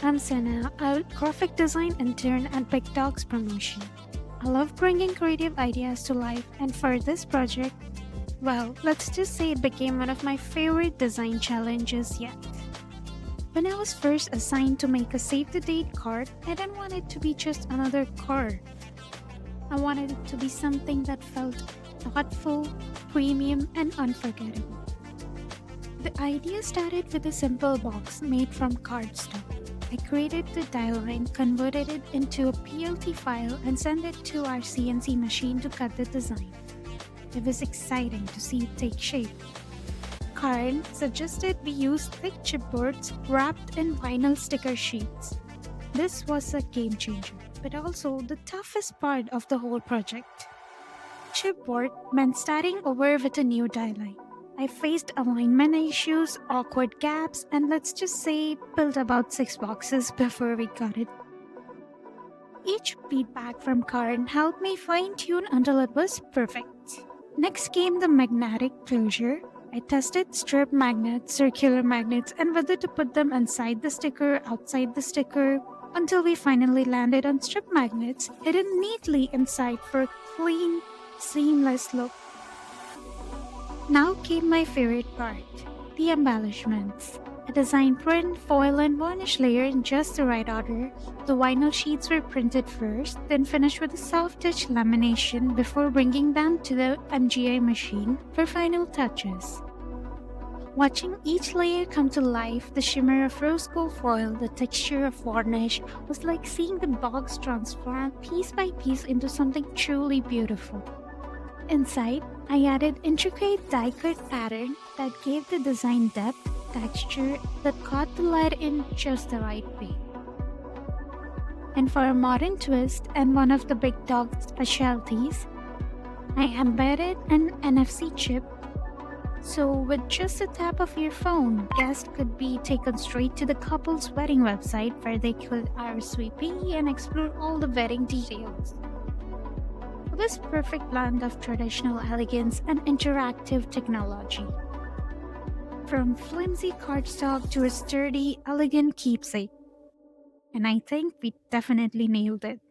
I'm Sana, a graphic design intern at bigDAWGS Promotion. I love bringing creative ideas to life, and for this project, well, let's just say it became one of my favorite design challenges yet. When I was first assigned to make a save the date card, I didn't want it to be just another card. I wanted it to be something that felt thoughtful, premium, and unforgettable. The idea started with a simple box made from cardstock. I created the dieline, converted it into a PLT file, and sent it to our CNC machine to cut the design. It was exciting to see it take shape. Karen suggested we use thick chipboards wrapped in vinyl sticker sheets. This was a game changer, but also the toughest part of the whole project. Chipboard meant starting over with a new dieline. I faced alignment issues, awkward gaps, and let's just say built about 6 boxes before we got it. Each feedback from Karen helped me fine tune until it was perfect. Next came the magnetic closure. I tested strip magnets, circular magnets, and whether to put them inside the sticker, outside the sticker, until we finally landed on strip magnets hidden neatly inside for a clean, seamless look. Now came my favorite part, the embellishments. I designed print, foil, and varnish layer in just the right order. The vinyl sheets were printed first, then finished with a soft touch lamination before bringing them to the MGI machine for final touches. Watching each layer come to life, the shimmer of rose gold foil, the texture of varnish, was like seeing the box transform piece by piece into something truly beautiful. Inside, I added intricate die-cut pattern that gave the design depth, texture that caught the light in just the right way. And for a modern twist and one of the bigDAWGS specialties, I embedded an NFC chip. So with just a tap of your phone, guests could be taken straight to the couple's wedding website where they could RSVP and explore all the wedding details. This perfect blend of traditional elegance and interactive technology. From flimsy cardstock to a sturdy, elegant keepsake. And I think we definitely nailed it.